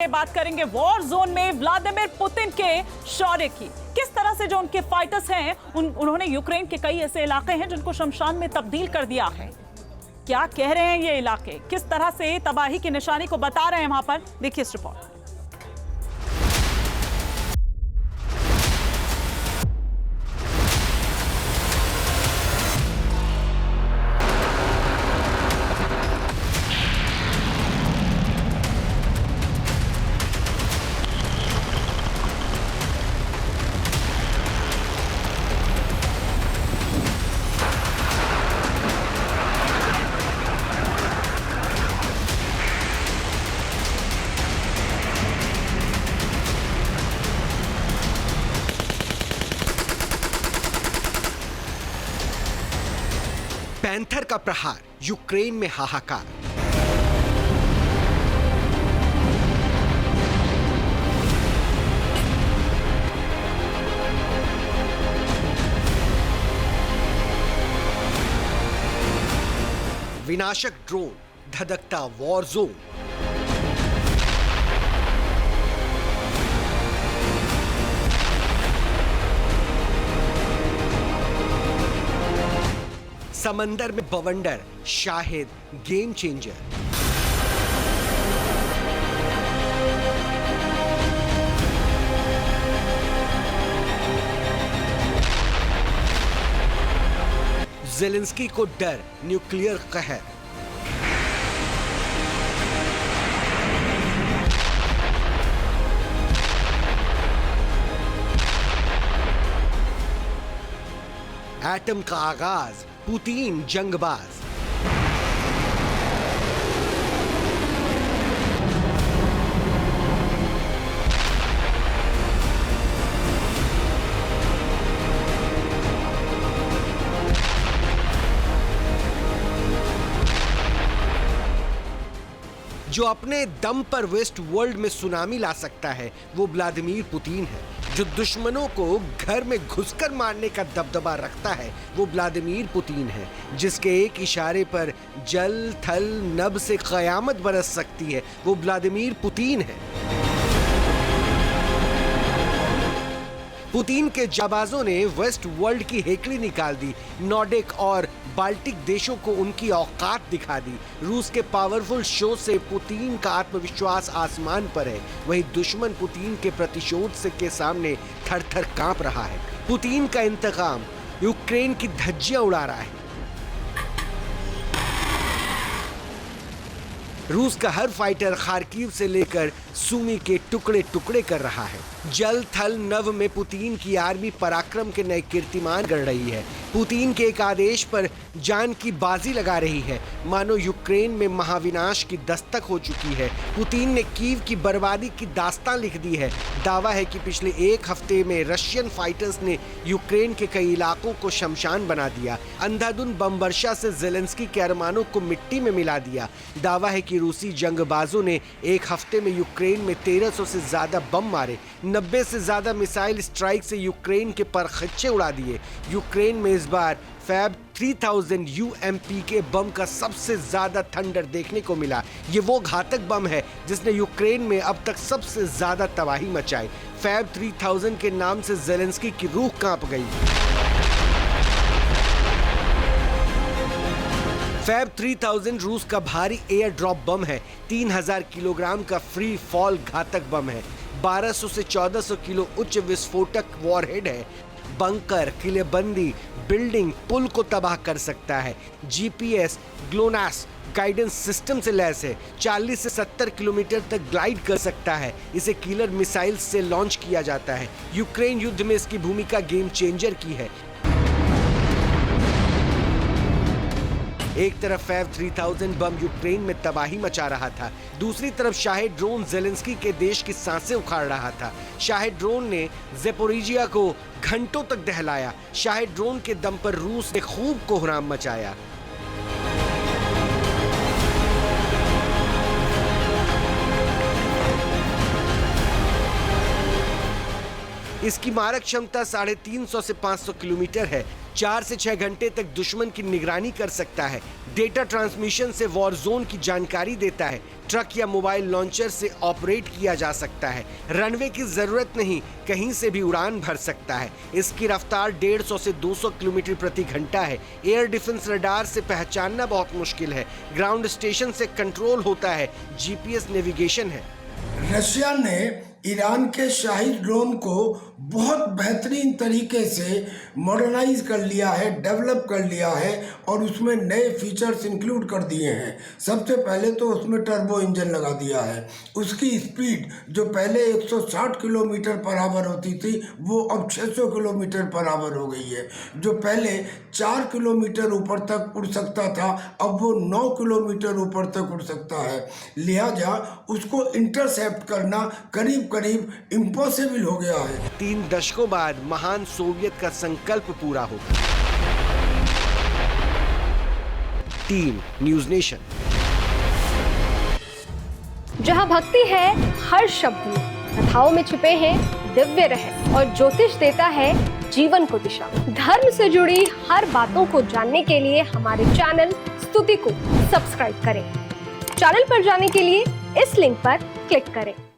बात करेंगे war zone में व्लादिमीर पुतिन के शौर्य की। किस तरह से जो उनके फाइटर्स हैं उन्होंने यूक्रेन के कई ऐसे इलाके हैं जिनको शमशान में तब्दील कर दिया है। क्या कह रहे हैं ये इलाके, किस तरह से तबाही की निशानी को बता रहे हैं वहां पर, देखिए इस रिपोर्ट। पैंथर का प्रहार, यूक्रेन में हाहाकार। विनाशक ड्रोन, धधकता वॉर जोन। समंदर में बवंडर, शाहिद गेम चेंजर। ज़ेलेंस्की को डर, न्यूक्लियर कहर। एटम का आगाज, पुतिन जंगबाज। जो अपने दम पर वेस्ट वर्ल्ड में सुनामी ला सकता है वो व्लादिमीर पुतिन है। जो दुश्मनों को घर में घुसकर मारने का दबदबा रखता है वो व्लादिमीर पुतिन है। जिसके एक इशारे पर जल थल नभ से कयामत बरस सकती है वो व्लादिमीर पुतिन है। पुतिन के जाबाजों ने वेस्ट वर्ल्ड की हेकड़ी निकाल दी, नॉर्डिक और बाल्टिक देशों को उनकी औकात दिखा दी। रूस के पावरफुल शो से पुतिन का आत्मविश्वास आसमान पर है। वही दुश्मन पुतिन के प्रतिशोध से के सामने थर-थर कांप रहा है। पुतिन का इंतकाम यूक्रेन की धज्जियां उड़ा रहा है। रूस का हर फाइटर खार्किव से लेकर सुमी के टुकड़े टुकड़े कर रहा है। जल थल नभ में पुतिन की आर्मी पराक्रम के नए कीर्तिमान गढ़ रही है। पुतिन के एक आदेश पर जान की बाजी लगा रही है, मानो यूक्रेन में महाविनाश की दस्तक हो चुकी है। पुतिन ने कीव की बर्बादी की दास्तान लिख दी है। दावा है कि पिछले एक हफ्ते में रशियन फाइटर्स ने यूक्रेन के कई इलाकों को शमशान बना दिया। अंधाधुंध बम वर्षा से ज़ेलेंस्की के अरमानों को मिट्टी में मिला दिया। दावा है कि रूसी जंगबाजों ने एक हफ्ते में यूक्रेन में 1300 से ज्यादा बम मारे, 90 से ज्यादा मिसाइल स्ट्राइक से यूक्रेन के परखच्चे उड़ा दिए। यूक्रेन में इस बार फैब 3000 UMP के बम का सबसे ज्यादा थंडर देखने को मिला। ये वो घातक बम है जिसने यूक्रेन में अब तक सबसे ज्यादा तबाही मचाई। फैब 3000 के नाम से ज़ेलेंस्की की रूह कांप गई। फैब 3000 रूस का भारी एयर ड्रॉप बम है। 3000 किलोग्राम का फ्री फॉल घातक बम है। 1200 से 1400 किलो उच्च विस्फोटक वॉरहेड है। बंकर, किलेबंदी, बिल्डिंग, पुल को तबाह कर सकता है। GPS, ग्लोनास गाइडेंस सिस्टम से लैस है। 40 से 70 किलोमीटर तक ग्लाइड कर सकता है। इसे किलर मिसाइल से लॉन्च किया जाता है। यूक्रेन युद्ध में इसकी भूमिका गेम चेंजर की है। एक तरफ फैब 3000 बम यूक्रेन में तबाही मचा रहा था, दूसरी तरफ शाहिद ड्रोन ज़ेलेंस्की के देश की सांसें उखाड़ रहा था। शाहिद ड्रोन ने ज़ेपोरिजिया को घंटों तक दहलाया। शाहिद ड्रोन के दम पर रूस ने खूब कोहराम मचाया। इसकी मारक क्षमता 350 से 500 किलोमीटर है। 4 से 6 घंटे तक दुश्मन की निगरानी कर सकता है। डेटा ट्रांसमिशन से वॉर जोन की जानकारी देता है। ट्रक या मोबाइल लॉन्चर से ऑपरेट किया जा सकता है। रनवे की जरूरत नहीं, कहीं से भी उड़ान भर सकता है। इसकी रफ्तार 150 से 200 किलोमीटर प्रति घंटा है। एयर डिफेंस रडार से पहचानना बहुत मुश्किल है। ग्राउंड स्टेशन से कंट्रोल होता है। जीपीएस नेविगेशन है। रशिया ने ईरान के शाही ड्रोन को बहुत बेहतरीन तरीके से मॉडर्नाइज कर लिया है, डेवलप कर लिया है और उसमें नए फीचर्स इंक्लूड कर दिए हैं। सबसे पहले तो उसमें टर्बो इंजन लगा दिया है। उसकी स्पीड जो पहले 160 किलोमीटर पर आवर होती थी वो अब 600 किलोमीटर पर आवर हो गई है। जो पहले 4 किलोमीटर ऊपर तक उड़ सकता था अब वो 9 किलोमीटर ऊपर तक उड़ सकता है। लिहाजा उसको इंटरसेप्ट करना करीब इम्पॉसिबल हो गया है। 3 दशकों बाद महान सोवियत का संकल्प पूरा होगा। Team news nation. जहां भक्ति है हर शब्द में, कथाओं में छुपे हैं दिव्य रहस्य और ज्योतिष देता है जीवन को दिशा। धर्म से जुड़ी हर बातों को जानने के लिए हमारे चैनल स्तुति को सब्सक्राइब करें। चैनल पर जाने के लिए इस लिंक पर क्लिक करें।